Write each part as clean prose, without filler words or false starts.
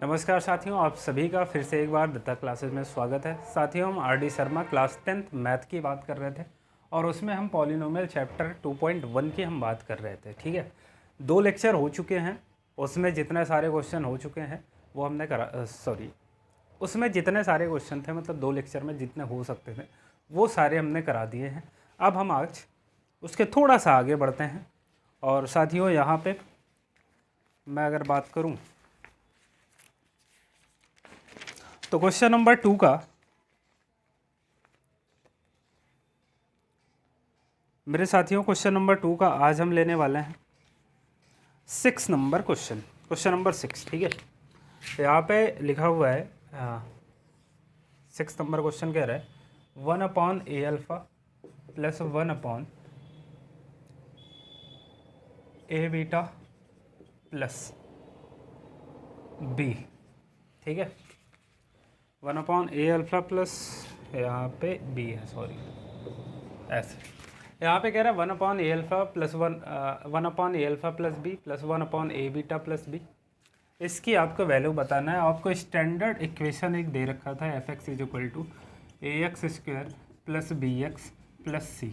नमस्कार साथियों, आप सभी का फिर से एक बार दत्ता क्लासेस में स्वागत है। साथियों, हम RD. Sharma class 10th math की बात कर रहे थे और उसमें हम पॉलिनोमियल चैप्टर 2.1 की हम बात कर रहे थे। ठीक है, 2 लेक्चर हो चुके हैं। उसमें जितने सारे क्वेश्चन हो चुके हैं वो हमने उसमें जितने सारे क्वेश्चन थे, मतलब 2 लेक्चर में जितने हो सकते थे वो सारे हमने करा दिए हैं। अब हम आज उसके थोड़ा सा आगे बढ़ते हैं। और साथियों, यहाँ पे मैं अगर बात करूँ तो क्वेश्चन नंबर 2 का मेरे साथियों क्वेश्चन नंबर 2 का आज हम लेने वाले हैं 6 नंबर क्वेश्चन नंबर 6। ठीक है, यहाँ पे लिखा हुआ है 6 नंबर क्वेश्चन कह रहा है 1/a alpha plus 1/a beta plus b। ठीक है, 1/a अल्फ़ा प्लस यहाँ पे b है, सॉरी ऐसे यहाँ पे कह रहा है 1/a alpha plus 1/a alpha plus b plus 1/a beta plus b। इसकी आपको वैल्यू बताना है। आपको स्टैंडर्ड इक्वेशन एक दे रखा था f(x = ax² plus bx plus c।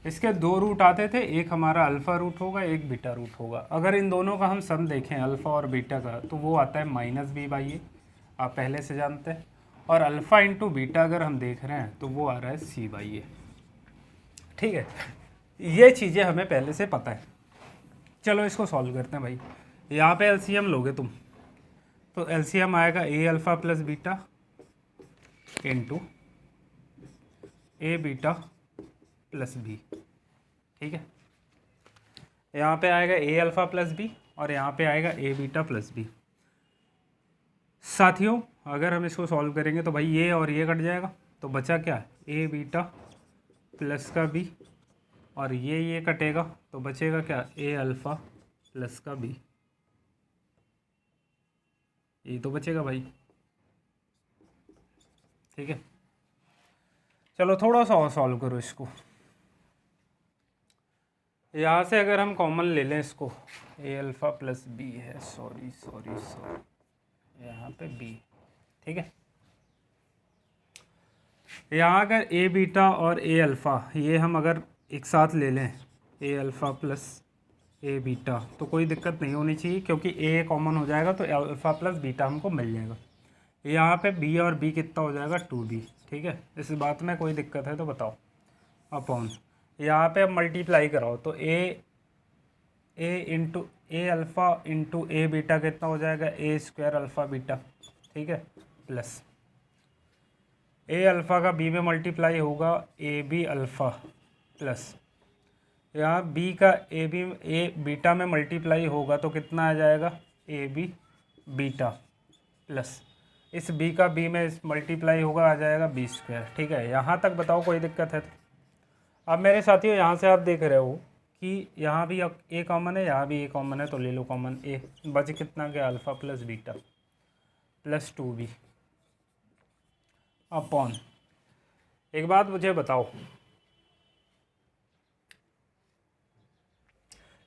इसके 2 रूट आते थे, एक हमारा अल्फ़ा रूट होगा, एक बीटा रूट होगा। अगर इन दोनों का हम सम देखें अल्फ़ा और बीटा का, तो वो आता है -b/a, आप पहले से जानते हैं। और अल्फ़ा इंटू बीटा अगर हम देख रहे हैं तो वो आ रहा है c/a। ठीक है, ये चीज़ें हमें पहले से पता है। चलो इसको सॉल्व करते हैं भाई। यहाँ पे एलसीएम लोगे तुम, तो एलसीएम आएगा a alpha plus beta into a beta plus b। ठीक है, यहाँ पे आएगा a अल्फ़ा प्लस b और यहाँ पे आएगा a बीटा प्लस b। साथियों, अगर हम इसको सॉल्व करेंगे तो भाई ये और ये कट जाएगा, तो बचा क्या, a बीटा प्लस का b, और ये कटेगा तो बचेगा क्या, a अल्फ़ा प्लस का b। ये तो बचेगा भाई। ठीक है, चलो थोड़ा सा और सॉल्व करो इसको। यहाँ से अगर हम कॉमन ले लें इसको, a अल्फ़ा प्लस b है, सॉरी यहाँ पे b। ठीक है, यहाँ अगर a बीटा और a अल्फ़ा ये हम अगर एक साथ ले लें, a alpha plus a beta, तो कोई दिक्कत नहीं होनी चाहिए क्योंकि a कॉमन हो जाएगा तो अल्फ़ा प्लस बीटा हमको मिल जाएगा। यहाँ पे b और b कितना हो जाएगा, 2b। ठीक है, इस बात में कोई दिक्कत है तो बताओ। अपॉन यहाँ पे अब मल्टीप्लाई कराओ तो a alpha into a beta कितना हो जाएगा, a² अल्फ़ा बीटा। ठीक है, प्लस a अल्फ़ा का b में मल्टीप्लाई होगा ab अल्फ़ा प्लस यहाँ b का a बीटा में मल्टीप्लाई होगा तो कितना आ जाएगा, ab बीटा प्लस इस b का b में मल्टीप्लाई होगा, आ जाएगा b²। ठीक है, यहाँ तक बताओ कोई दिक्कत है तो। अब मेरे साथियों यहाँ से आप देख रहे हो कि यहाँ भी a कॉमन है, यहाँ भी a कॉमन है, तो ले लो कॉमन a। बच कितना गया, alpha plus beta plus 2b upon. एक बात मुझे बताओ,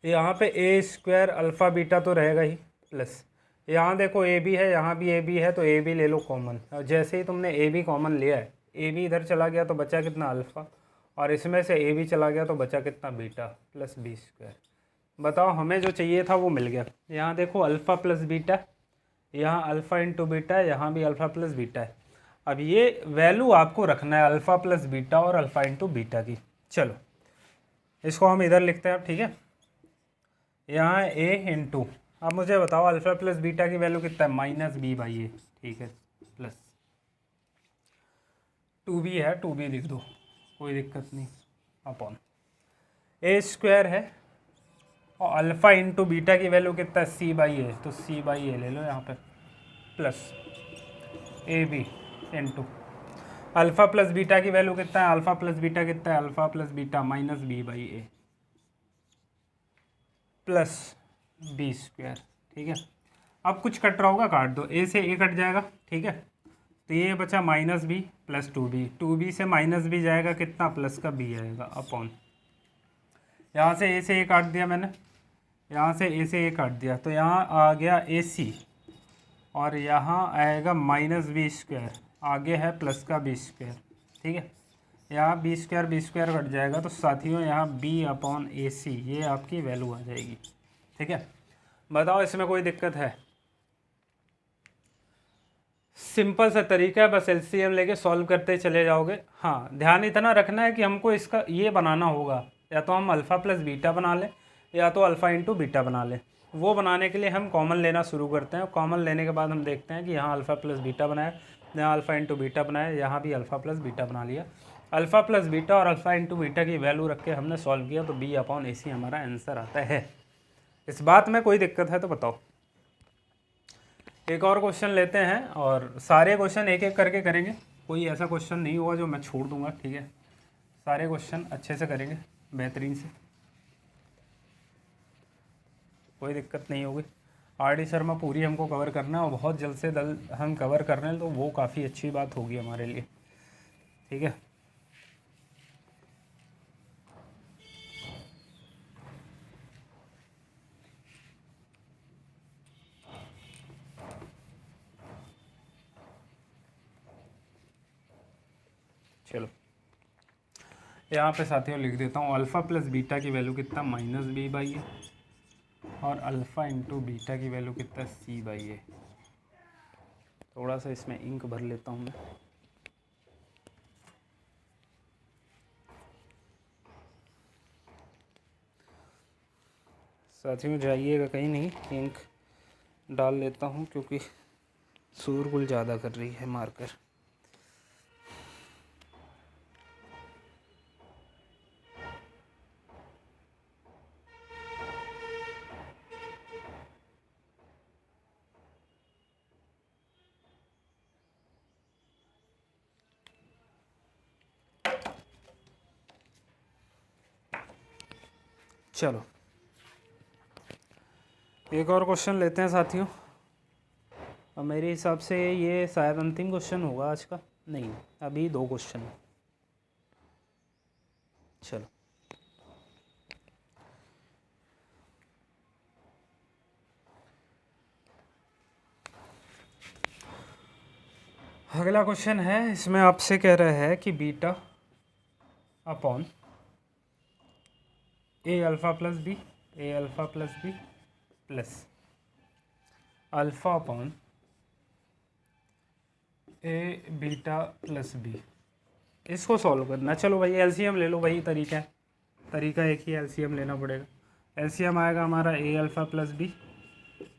यहाँ पे a² अल्फ़ा बीटा तो रहेगा ही, प्लस यहाँ देखो a भी है, यहाँ भी a भी है, तो a भी ले लो कॉमन। और जैसे ही तुमने a भी कॉमन लिया है, a भी इधर चला गया तो बचा कितना, अल्फ़ा, और इसमें से a भी चला गया तो बचा कितना, बीटा प्लस b²। बताओ, हमें जो चाहिए था वो मिल गया। यहाँ देखो अल्फ़ा प्लस बीटा, यहाँ अल्फ़ा इंटू बीटा है, यहाँ भी अल्फ़ा प्लस बीटा है। अब ये वैल्यू आपको रखना है अल्फ़ा प्लस बीटा और अल्फ़ा इंटू बीटा की। चलो इसको हम इधर लिखते हैं अब। ठीक है, यहाँ a इंटू, अब मुझे बताओ अल्फ़ा प्लस बीटा की वैल्यू कितना है, -b/a। ठीक है, प्लस 2b है, 2b लिख दो, कोई दिक्कत नहीं, अपॉन a² है और अल्फ़ा इंटू बीटा की वैल्यू कितना है, c/a, तो c/a ले लो यहाँ पे, plus ab into alpha plus beta की वैल्यू कितना है, अल्फ़ा प्लस बीटा कितना है, alpha plus beta -b/a plus b²। ठीक है, अब कुछ कट रहा होगा, काट दो, a से a कट जाएगा। ठीक है, तो ये बचा -b प्लस 2b से -b जाएगा कितना, प्लस का b आएगा, अपॉन यहाँ से a से a काट दिया मैंने, यहाँ से a से a काट दिया, तो यहाँ आ गया ac और यहाँ आएगा -b², आगे है प्लस का b², ठीक है। यहाँ b² कट जाएगा तो साथियों यहाँ b/AC ये आपकी वैल्यू आ जाएगी, ठीक है। बताओ इसमें कोई दिक्कत है? सिंपल सा तरीका है, बस एलसीएम लेके सॉल्व करते चले जाओगे। हाँ, ध्यान इतना रखना है कि हमको इसका ये बनाना होगा, या तो हम अल्फ़ा प्लस बीटा बना लें या तो अल्फ़ा इंटू बीटा बना लें। वो बनाने के लिए हम कॉमन लेना शुरू करते हैं, कॉमन लेने के बाद हम देखते हैं कि यहाँ अल्फ़ा प्लस बीटा बनाया, यहाँ अल्फ़ा इंटू बीटा बनाया, यहाँ भी अल्फ़ा प्लस बीटा बना लिया। अल्फ़ा प्लस बीटा और अल्फ़ा इंटू बीटा की वैल्यू रख के हमने सॉल्व किया तो b/AC हमारा आंसर आता है। इस बात में कोई दिक्कत है तो बताओ। एक और क्वेश्चन लेते हैं और सारे क्वेश्चन एक एक करके करेंगे, कोई ऐसा क्वेश्चन नहीं होगा जो मैं छोड़ दूंगा, ठीक है। सारे क्वेश्चन अच्छे से करेंगे, बेहतरीन से, कोई दिक्कत नहीं होगी। आर.डी. शर्मा पूरी हमको कवर करना है और बहुत जल्द से जल्द हम कवर कर रहे हैं तो वो काफ़ी अच्छी बात होगी हमारे लिए, ठीक है। चलो यहाँ पे साथियों लिख देता हूँ, अल्फ़ा प्लस बीटा की वैल्यू कितना -b/a और अल्फ़ा इंटू बीटा की वैल्यू कितना c/a। थोड़ा सा इसमें इंक भर लेता हूँ मैं। साथियों जाइएगा कहीं नहीं, इंक डाल लेता हूँ क्योंकि शोरगुल ज़्यादा कर रही है मार्कर। चलो एक और क्वेश्चन लेते हैं साथियों, और मेरे हिसाब से ये शायद अंतिम क्वेश्चन होगा आज का, नहीं अभी 2 क्वेश्चन है। चलो अगला क्वेश्चन है, इसमें आपसे कह रहा है कि beta upon a alpha plus b plus alpha upon a beta plus b, इसको सॉल्व करना। चलो भाई एलसीएम ले लो, वही तरीका है, तरीका एक ही, एलसीएम लेना पड़ेगा। एलसीएम आएगा हमारा a alpha plus b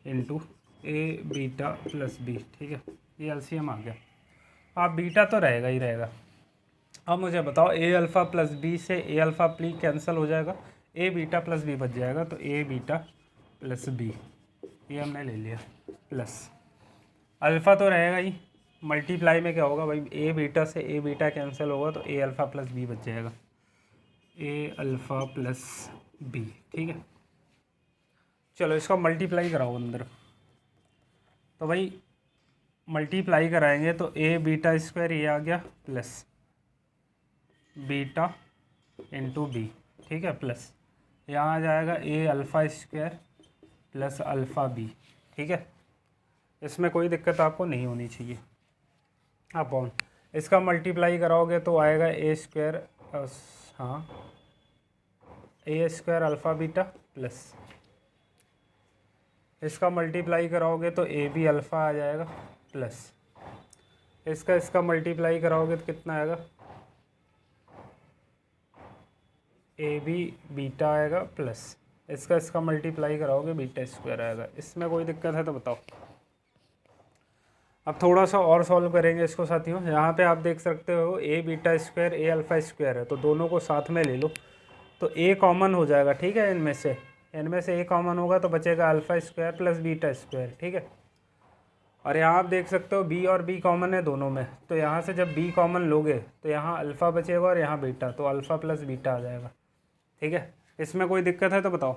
into a beta plus b, ठीक है। ये एलसीएम आ गया। अब बीटा तो रहेगा ही रहेगा। अब मुझे बताओ a अल्फ़ा प्लस b से a अल्फ़ा प्ली कैंसिल हो जाएगा, a बीटा प्लस b बच जाएगा, तो a बीटा प्लस b ये हमने ले लिया, प्लस अल्फ़ा तो रहेगा ही, मल्टीप्लाई में क्या होगा भाई, a बीटा से a बीटा कैंसिल होगा तो a अल्फ़ा प्लस b बच जाएगा, a अल्फ़ा प्लस b, ठीक है। चलो इसका मल्टीप्लाई कराओ अंदर, तो भाई मल्टीप्लाई कराएंगे तो a बीटा स्क्वायर ये आ गया प्लस बीटा इंटू b, ठीक है, प्लस यहाँ आ जाएगा a alpha square plus alpha b, ठीक है। इसमें कोई दिक्कत आपको नहीं होनी चाहिए। अपॉन इसका मल्टीप्लाई कराओगे तो आएगा a स्क्वायर, हाँ a square alpha beta plus इसका मल्टीप्लाई कराओगे तो ए बी अल्फ़ा आ जाएगा प्लस इसका मल्टीप्लाई कराओगे तो कितना आएगा, ए बी बीटा आएगा प्लस इसका मल्टीप्लाई कराओगे बीटा स्क्वायर आएगा। इसमें कोई दिक्कत है तो बताओ। अब थोड़ा सा और सॉल्व करेंगे इसको साथियों। यहाँ पे आप देख सकते हो ए beta square a alpha square है, तो दोनों को साथ में ले लो तो ए कॉमन हो जाएगा, ठीक है। इनमें से ए कॉमन होगा तो बचेगा alpha square plus beta square, ठीक है। और यहाँ आप देख सकते हो बी और बी कॉमन है दोनों में, तो यहाँ से जब बी कॉमन लोगे तो यहाँ अल्फ़ा बचेगा और यहाँ बीटा, तो अल्फ़ा प्लस बीटा आ जाएगा, ठीक है। इसमें कोई दिक्कत है तो बताओ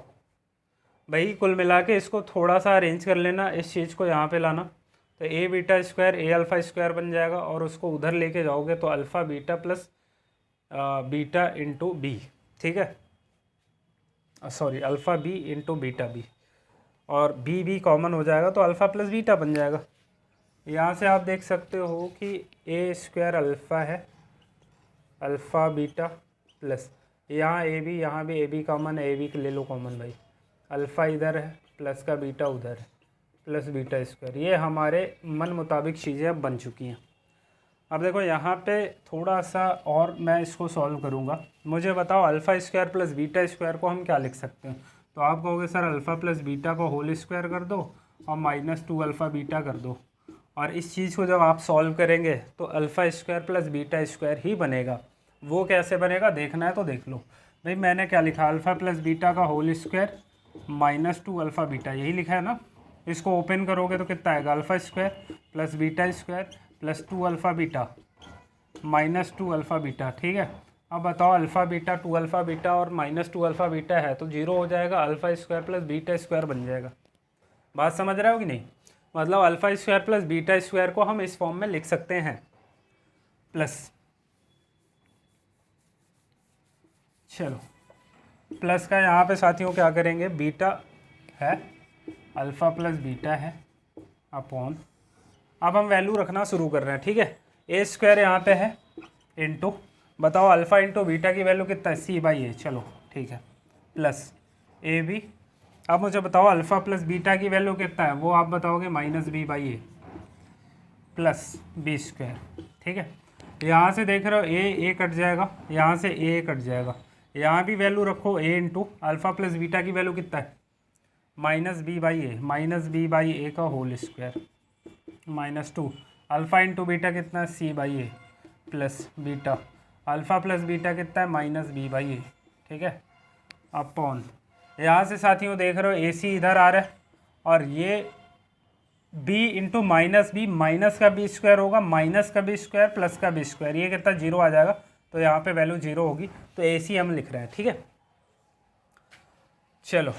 भाई। कुल मिला के इसको थोड़ा सा अरेंज कर लेना, इस चीज़ को यहाँ पे लाना, तो a beta square a alpha square बन जाएगा और उसको उधर लेके जाओगे तो alpha beta plus beta into b, ठीक है, sorry alpha b into beta b, और बी कॉमन हो जाएगा तो अल्फ़ा प्लस बीटा बन जाएगा। यहाँ से आप देख सकते हो कि ए स्क्वायर अल्फ़ा है, अल्फ़ा बीटा प्लस यहाँ ए बी, यहाँ भी ए बी कॉमन है, ए बी ले लो कॉमन भाई, अल्फ़ा इधर है प्लस का बीटा उधर है प्लस बीटा स्क्वायर। ये हमारे मन मुताबिक चीज़ें अब बन चुकी हैं। अब देखो यहाँ पे थोड़ा सा और मैं इसको सॉल्व करूँगा। मुझे बताओ alpha square plus beta square को हम क्या लिख सकते हैं? तो आप कहोगे सर अल्फ़ा प्लस बीटा को होल स्क्वायर कर दो और -2 अल्फ़ा बीटा कर दो। और इस चीज़ को जब आप सॉल्व करेंगे तो alpha square plus beta square ही बनेगा। वो कैसे बनेगा देखना है तो देख लो भाई। मैंने क्या लिखा, अल्फ़ा प्लस बीटा का होल स्क्वायर -2 अल्फ़ा बीटा, यही लिखा है ना। इसको ओपन करोगे तो कितना आएगा, alpha square plus beta square plus 2 alpha beta -2 alpha beta. ठीक है, अब बताओ अल्फ़ा बीटा 2 अल्फ़ा बीटा और -2 अल्फ़ा बीटा है तो 0 हो जाएगा, alpha square plus beta square बन जाएगा। बात समझ रहे हो कि नहीं? मतलब alpha square plus beta square को हम इस फॉर्म में लिख सकते हैं प्लस, चलो प्लस का यहाँ पे साथियों क्या करेंगे, बीटा है अल्फ़ा प्लस बीटा है अपॉन, अब हम वैल्यू रखना शुरू कर रहे हैं। ठीक है, ए स्क्वायर यहाँ पे है इंटू, बताओ अल्फ़ा इंटू बीटा की वैल्यू कितना है, c/a। चलो ठीक है, प्लस ए बी। अब मुझे बताओ अल्फ़ा प्लस बीटा की वैल्यू कितना है, वो आप बताओगे -b/a प्लस बी स्क्वायर। ठीक है, यहाँ से देख रहे हो ए कट जाएगा, यहाँ से ए कट जाएगा, यहाँ भी वैल्यू रखो a into alpha plus beta की वैल्यू कितना है, -b/a का whole square -2 alpha into beta कितना है, c/a plus beta, alpha plus beta कितना है -b/a। ठीक है, अपॉन, यहाँ से साथियों देख रहे हो ac इधर आ रहा है और ये b इंटू -b, माइनस का b स्क्वायर होगा, माइनस का b स्क्वायर प्लस का b स्क्वायर, ये कितना 0 आ जाएगा, तो यहाँ पे वैल्यू 0 होगी, तो ac हम लिख रहे हैं। ठीक है, चलो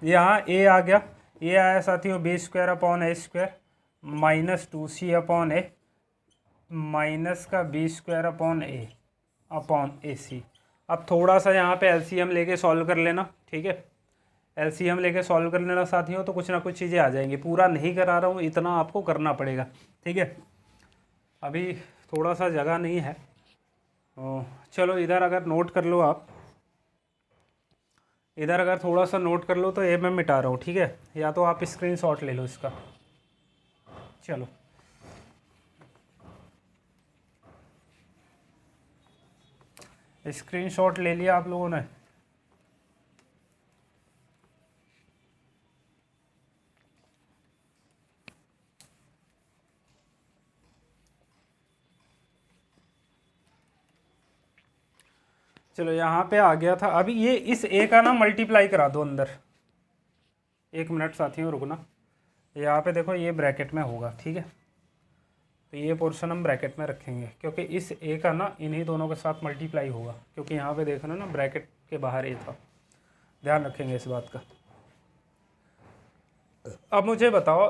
यहाँ a आ गया, ये आया साथियों b square upon a square -2c upon a minus का b square upon a upon ac। अब थोड़ा सा यहाँ पे एलसीएम लेके सॉल्व कर लेना। ठीक है, एलसीएम लेके सॉल्व कर लेना साथियों, तो कुछ ना कुछ चीज़ें आ जाएंगी। पूरा नहीं करा रहा हूँ, इतना आपको करना पड़ेगा। ठीक है, अभी थोड़ा सा जगह नहीं है, चलो इधर अगर नोट कर लो आप, इधर अगर थोड़ा सा नोट कर लो तो ये मैं मिटा रहा हूँ। ठीक है, या तो आप स्क्रीनशॉट ले लो इसका। चलो स्क्रीनशॉट ले लिया आप लोगों ने? चलो यहाँ पे आ गया था। अभी ये इस ए का ना मल्टीप्लाई करा दो अंदर, 1 मिनट साथियों रुकना। यहाँ पे देखो ये ब्रैकेट में होगा। ठीक है, तो ये पोर्शन हम ब्रैकेट में रखेंगे क्योंकि इस ए का ना इन्हीं दोनों के साथ मल्टीप्लाई होगा, क्योंकि यहाँ पे देखना ना ब्रैकेट के बाहर ए था, ध्यान रखेंगे इस बात का। अब मुझे बताओ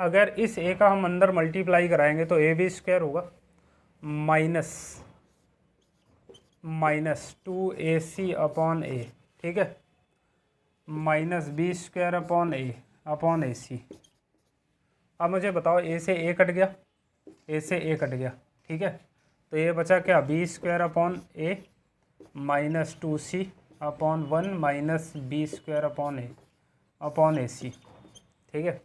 अगर इस ए का हम अंदर मल्टीप्लाई कराएंगे तो ए बी स्क्वायर होगा -2ac अपॉन a। ठीक है, -b स्क्वायर अपॉन ac। अब मुझे बताओ a से a कट गया, a से a कट गया। ठीक है, तो ये बचा क्या, b square upon a -2c upon 1 -b square upon ac। ठीक है,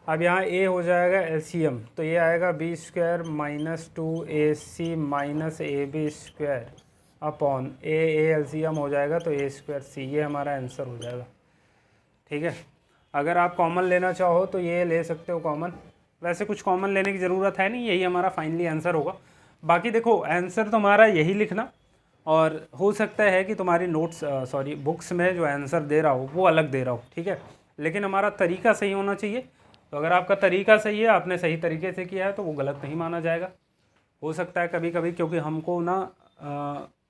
अब यहाँ a हो जाएगा एलसीएम, तो ये आएगा b square -2ac -ab square upon a LCM हो जाएगा तो a स्क्वायर c, ये हमारा आंसर हो जाएगा। ठीक है, अगर आप कॉमन लेना चाहो तो ये ले सकते हो कॉमन, वैसे कुछ कॉमन लेने की ज़रूरत है नहीं, यही हमारा फाइनली आंसर होगा। बाकी देखो आंसर तुम्हारा यही लिखना, और हो सकता है कि तुम्हारी नोट्स बुक्स में जो आंसर दे रहा हो वो अलग दे रहा हो। ठीक है, लेकिन हमारा तरीका सही होना चाहिए। तो अगर आपका तरीका सही है, आपने सही तरीके से किया है, तो वो गलत नहीं माना जाएगा। हो सकता है कभी कभी, क्योंकि हमको ना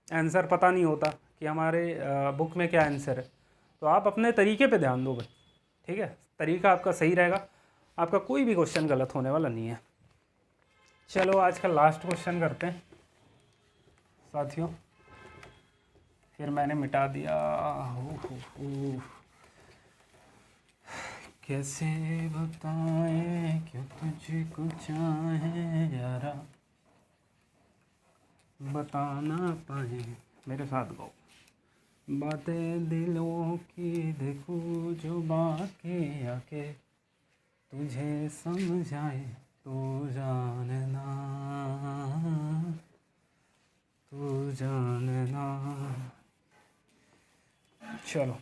आंसर पता नहीं होता कि हमारे बुक में क्या आंसर है, तो आप अपने तरीके पे ध्यान दो भाई। ठीक है, तरीका आपका सही रहेगा, आपका कोई भी क्वेश्चन गलत होने वाला नहीं है। चलो आज का लास्ट क्वेश्चन करते हैं साथियों, फिर मैंने मिटा दिया। कैसे बताएं क्यों तुझको चाहे यारा, बताना पाए। मेरे साथ गाओ। बातें दिलों की देखूं जो बाकी आके, तुझे समझाए तू जानना, तू जानना। चलो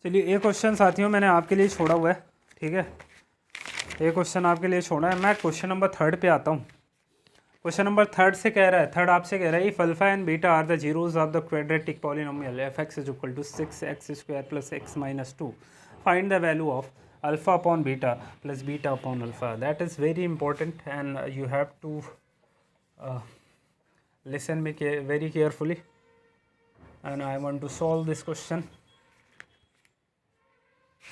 चलिए, एक क्वेश्चन साथियों मैंने आपके लिए छोड़ा हुआ है, ठीक है। एक क्वेश्चन आपके लिए छोड़ा है। मैं क्वेश्चन नंबर 3 पे आता हूँ। क्वेश्चन नंबर 3 से कह रहा है, 3 आपसे कह रहा है, if alpha and beta are the zeros of the quadratic polynomial f x is equal to 6x² plus x minus 2, find the value of alpha upon beta plus beta upon alpha. That is very important and you have to listen me very carefully and I want to solve this question.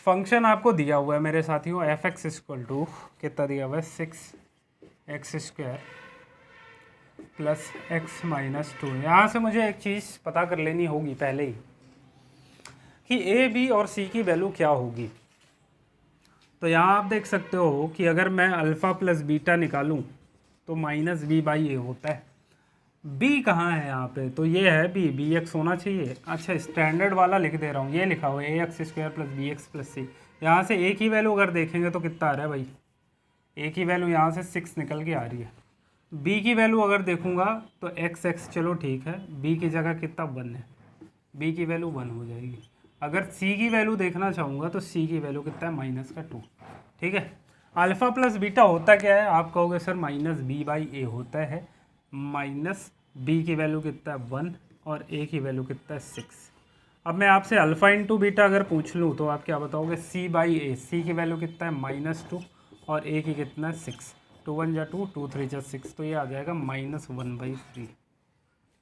Function आपको दिया हुआ है मेरे साथियों, F x equal to कितना दिया हुआ है, 6x² प्लस x माइनस 2। यहाँ से मुझे एक चीज़ पता कर लेनी होगी पहले ही कि a b और c की वैल्यू क्या होगी। तो यहाँ आप देख सकते हो कि अगर मैं अल्फ़ा प्लस बीटा निकालूँ तो माइनस बी बाई ए होता है। b कहाँ है यहाँ पे, तो ये है b, bx होना चाहिए। अच्छा, स्टैंडर्ड वाला लिख दे रहा हूँ, ये लिखा हुआ है ax² plus B X plus C. यहाँ से a की वैल्यू अगर देखेंगे तो कितना आ रहा है भाई, a की वैल्यू यहाँ से 6 निकल के आ रही है। b की वैल्यू अगर देखूँगा तो x चलो ठीक है, b की जगह कितना 1 है, b की वैल्यू 1 हो जाएगी। अगर c की वैल्यू देखना चाहूँगा तो c की वैल्यू कितना है, माइनस का 2, ठीक है। अल्फ़ा प्लस बीटा होता क्या है, आप कहोगे सर माइनस बी बाई ए होता है। माइनस बी की वैल्यू कितना है 1 और ए की वैल्यू कितना है 6। अब मैं आपसे अल्फ़ा इंटू बीटा अगर पूछ लूँ तो आप क्या बताओगे, सी बाई ए। सी की वैल्यू कितना है -2 और ए की कितना है 6। 2 1 जा 2, 2 3 जा 6, तो ये आ जाएगा -1/3,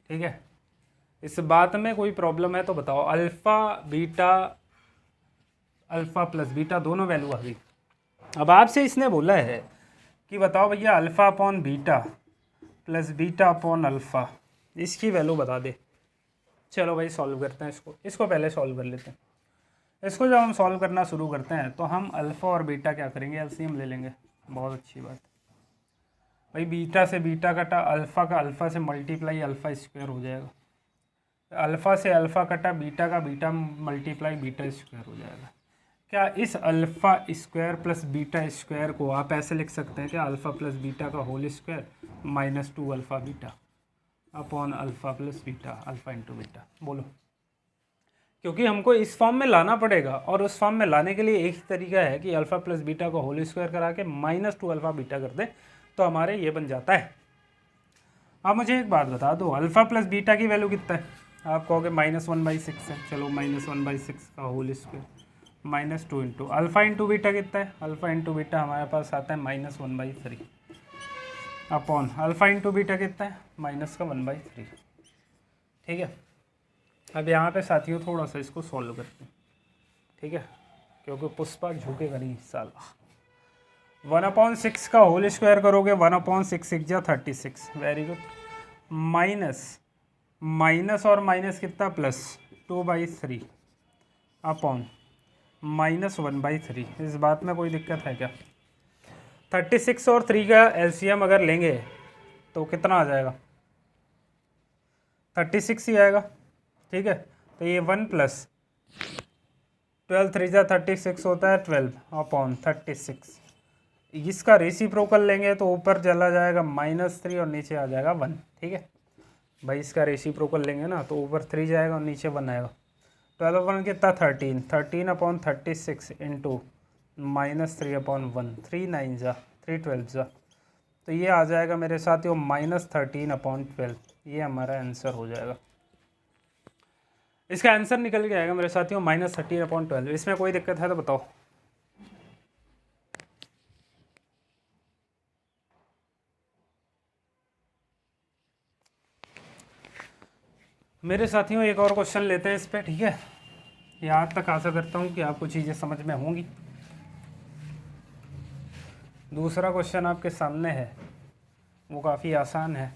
ठीक है। इस बात में कोई प्रॉब्लम है तो बताओ। Alpha beta, alpha plus beta दोनों वैल्यू आ गई। अब आपसे इसने बोला है कि बताओ भैया alpha upon beta plus beta upon alpha, इसकी वैल्यू बता दे। चलो भाई सॉल्व करते हैं इसको पहले सॉल्व कर लेते हैं। इसको जब हम सॉल्व करना शुरू करते हैं तो हम अल्फ़ा और बीटा क्या करेंगे, एलसीएम ले लेंगे। बहुत अच्छी बात भाई, बीटा से बीटा कटा, अल्फ़ा का अल्फ़ा से मल्टीप्लाई अल्फ़ा स्क्वायर हो जाएगा। अल्फ़ा से अल्फ़ा कटा, बीटा का बीटा मल्टीप्लाई बीटा स्क्वायर हो जाएगा। क्या इस alpha square plus beta square को आप ऐसे लिख सकते हैं क्या, अल्फ़ा प्लस बीटा का whole square -2 alpha beta upon alpha plus beta, alpha into beta. बोलो, क्योंकि हमको इस फॉर्म में लाना पड़ेगा और उस फॉर्म में लाने के लिए एक ही तरीका है कि अल्फ़ा प्लस बीटा को होल स्क्वायर करा के -2 अल्फ़ा बीटा कर दें तो हमारे ये बन जाता है। अब मुझे एक बात बता दो, अल्फ़ा प्लस बीटा की वैल्यू कितना है, आप कहोगे -1/6 है। चलो -1/6 का whole square -2 into alpha into beta कितना है, अल्फ़ा इंटू बीटा हमारे पास आता है -1/3 अपॉन अल्फ़ा इंटू बीटा कितना है, -1/3, ठीक है। अब यहाँ पे साथियों थोड़ा सा इसको सॉल्व करते हैं, ठीक है, क्योंकि पुष्पा झुकेगा नहीं साला। 1/6 का होल स्क्वायर करोगे, 1/6 6 जा 36, वेरी गुड। माइनस और माइनस कितना प्लस 2/3 अपॉन -1/3। इस बात में कोई दिक्कत है क्या। 36 और 3 का एलसीएम अगर लेंगे तो कितना आ जाएगा, 36 ही आएगा, ठीक है। तो ये 1 प्लस 12 3 जा 36 होता है 12 अपॉन 36। इसका रेसिप्रोकल लेंगे तो ऊपर चला जाएगा -3 और नीचे आ जाएगा 1, ठीक है भाई। इसका रेसिप्रोकल लेंगे ना तो ऊपर 3 जाएगा और नीचे 1 आएगा। 12 1 कितना 13 अपॉन 36 इंटू -3 अपॉन 1, 3 9 जा 3 12 जा, तो ये आ जाएगा मेरे साथियों -13 अपॉन 12। ये हमारा आंसर हो जाएगा। इसका आंसर निकल के आएगा मेरे साथियों -13 अपॉन 12। इसमें कोई दिक्कत है तो बताओ। मेरे साथियों एक और क्वेश्चन लेते हैं इस पे, ठीक है। यहाँ तक आशा करता हूँ कि आपको चीज़ें समझ में होंगी। दूसरा क्वेश्चन आपके सामने है, वो काफ़ी आसान है,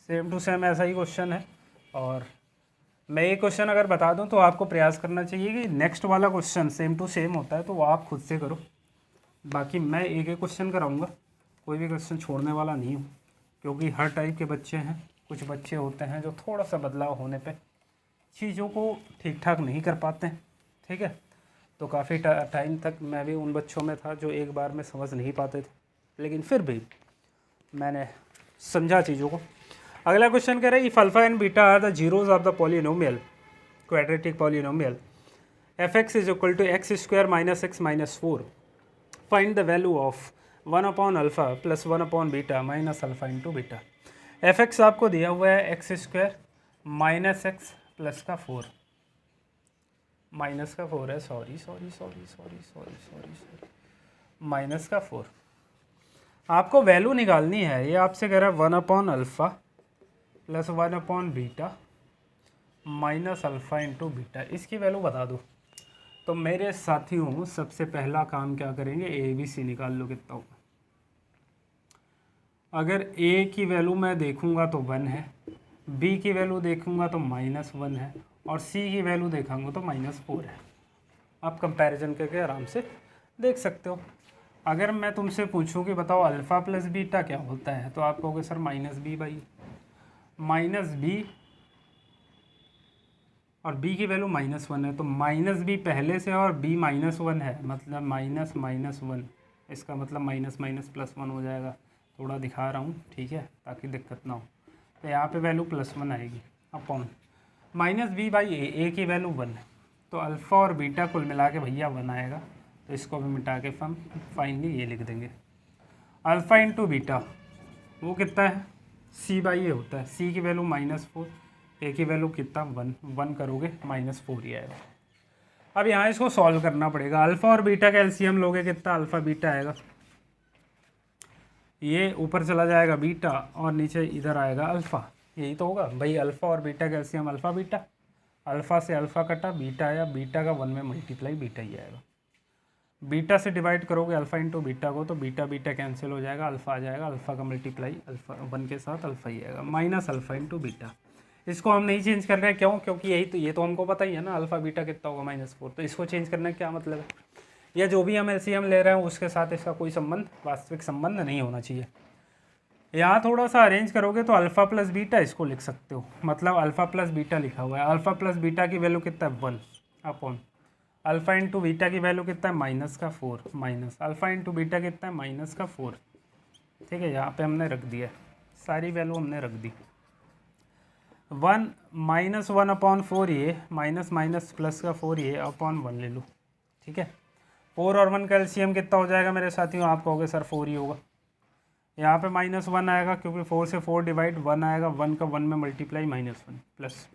सेम टू सेम ऐसा ही क्वेश्चन है। और मैं ये क्वेश्चन अगर बता दूं तो आपको प्रयास करना चाहिए कि नेक्स्ट वाला क्वेश्चन सेम टू सेम होता है तो वो आप खुद से करो। बाकी मैं एक एक क्वेश्चन कराऊंगा, कोई भी क्वेश्चन छोड़ने वाला नहीं हूँ, क्योंकि हर टाइप के बच्चे हैं। कुछ बच्चे होते हैं जो थोड़ा सा बदलाव होने पे चीज़ों को ठीक ठाक नहीं कर पाते हैं, ठीक है। तो काफ़ी टाइम तक मैं भी उन बच्चों में था जो एक बार में समझ नहीं पाते थे, लेकिन फिर भी मैंने समझा चीज़ों को। अगला क्वेश्चन कह रहा है if alpha and beta are the zeros of the polynomial quadratic polynomial f x is equal to x square minus x minus 4, find the value of 1 alpha plus 1 beta minus alpha into beta. F x आपको दिया हुआ है x square minus x plus का 4, minus का 4 है, sorry minus का 4। आपको value निकालनी है, ये आपसे कह रहा है 1 alpha plus 1 beta minus alpha into beta, इसकी वैल्यू बता दो। तो मेरे साथियों सबसे पहला काम क्या करेंगे, ए बी सी निकाल लो कितना होगा। अगर ए की वैल्यू मैं देखूंगा तो 1 है, बी की वैल्यू देखूंगा तो -1 है, और सी की वैल्यू देखूंगा तो -4 है। आप कंपैरिजन करके आराम से देख सकते हो। अगर मैं तुमसे पूछूं कि बताओ अल्फ़ा प्लस बीटा क्या होता है, तो आप कहोगे सर -b और b की वैल्यू -1 है, तो -b पहले से और b -1 है, मतलब -1, इसका मतलब माइनस माइनस +1 हो जाएगा। थोड़ा दिखा रहा हूँ, ठीक है, ताकि दिक्कत ना हो। तो यहाँ पे वैल्यू +1 आएगी अपॉन -b/a की वैल्यू 1 है, तो अल्फ़ा और बीटा कुल मिला के भैया 1 आएगा। तो इसको भी मिटा के फाइनली ये लिख देंगे अल्फ़ा इंटू बीटा, वो कितना है c/a होता है, c की वैल्यू -4, a की वैल्यू कितना 1 करोगे -4 ही आएगा। अब यहाँ इसको सॉल्व करना पड़ेगा। अल्फ़ा और बीटा का एलसीएम लोगे कितना, अल्फ़ा बीटा आएगा, ये ऊपर चला जाएगा बीटा और नीचे इधर आएगा अल्फ़ा, यही तो होगा भाई। अल्फ़ा और बीटा का एलसीएम अल्फ़ा बीटा, अल्फ़ा से अल्फ़ा कटा, बीटा आया, बीटा का 1 में मल्टीप्लाई बीटा ही आएगा। बीटा से डिवाइड करोगे अल्फ़ा इंटू बीटा को, तो बीटा बीटा कैंसिल हो जाएगा, अल्फ़ा आ जाएगा, अल्फ़ा का मल्टीप्लाई अल्फ़ा 1 के साथ अल्फ़ा ही आएगा, माइनस अल्फ़ा इंटू बीटा। इसको हम नहीं चेंज कर रहे हैं, क्यों? क्योंकि ये तो हमको पता ही है ना, अल्फ़ा बीटा कितना होगा -4। तो इसको चेंज करने का क्या मतलब है, या जो भी हम एलसीएम ले रहे हैं उसके साथ इसका कोई संबंध, वास्तविक संबंध नहीं होना चाहिए। यहाँ थोड़ा सा अरेंज करोगे तो अल्फ़ा प्लस बीटा इसको लिख सकते हो, मतलब अल्फ़ा प्लस बीटा लिखा हुआ है। अल्फ़ा प्लस बीटा की वैल्यू कितना है 1 अपॉन अल्फ़ा इंटू बीटा की वैल्यू कितना है -4 माइनस अल्फ़ा इंटू बीटा कितना है -4। ठीक है, यहाँ पे हमने रख दिया, सारी वैल्यू हमने रख दी। 1 -1 अपॉन 4 ये माइनस माइनस प्लस का 4 ये अपॉन 1 ले लो, ठीक है। 4 और 1 का एलसीएम कितना हो जाएगा मेरे साथियों, आप कहोगे सर 4 ही होगा। यहाँ पे -1 आएगा क्योंकि 4 से 4 डिवाइड 1 आएगा, 1 का 1 में मल्टीप्लाई -1 प्लस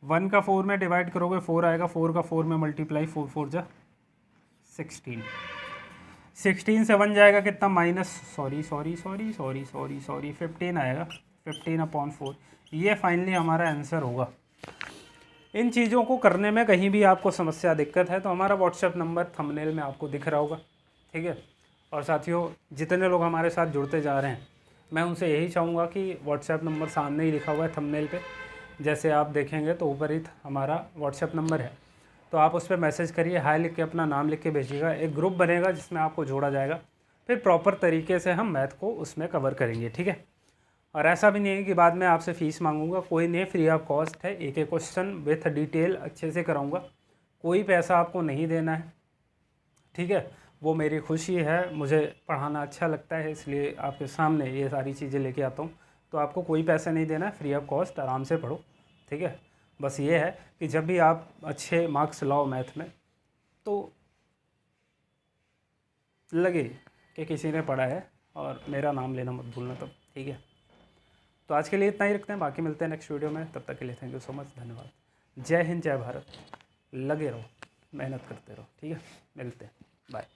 1 का 4 में डिवाइड करोगे 4 आएगा, 4 का 4 में मल्टीप्लाई 4 4 जा 16, 16 से 1 जाएगा कितना -15 आएगा, 15 अपॉन 4। ये फाइनली हमारा आंसर होगा। इन चीज़ों को करने में कहीं भी आपको समस्या दिक्कत है तो हमारा व्हाट्सएप नंबर थंबनेल में आपको दिख रहा होगा, ठीक है। और साथियों जितने लोग हमारे साथ जुड़ते जा रहे हैं, मैं उनसे यही चाहूँगा कि व्हाट्सएप नंबर सामने ही लिखा हुआ है थंबनेल पे, जैसे आप देखेंगे तो ऊपर ही हमारा व्हाट्सएप नंबर है, तो आप उस पर मैसेज करिए, हाय लिख के अपना नाम लिख के भेजिएगा। एक ग्रुप बनेगा जिसमें आपको जोड़ा जाएगा, फिर प्रॉपर तरीके से हम मैथ को उसमें कवर करेंगे, ठीक है। और ऐसा भी नहीं है कि बाद में आपसे फ़ीस मांगूंगा, कोई नहीं, फ्री ऑफ कॉस्ट है। एक एक क्वेश्चन विथ डिटेल अच्छे से कराऊंगा, कोई पैसा आपको नहीं देना है, ठीक है। वो मेरी खुशी है, मुझे पढ़ाना अच्छा लगता है, इसलिए आपके सामने ये सारी चीज़ें लेके आता हूँ। तो आपको कोई पैसा नहीं देना है, फ्री ऑफ कॉस्ट, आराम से पढ़ो, ठीक है। बस ये है कि जब भी आप अच्छे मार्क्स लाओ मैथ में तो लगे कि किसी ने पढ़ा है, और मेरा नाम लेना मत भूलना तब, ठीक है। तो आज के लिए इतना ही रखते हैं, बाकी मिलते हैं नेक्स्ट वीडियो में। तब तक के लिए थैंक यू सो मच, धन्यवाद। जय हिंद, जय भारत। लगे रहो, मेहनत करते रहो, ठीक है। मिलते हैं, बाय।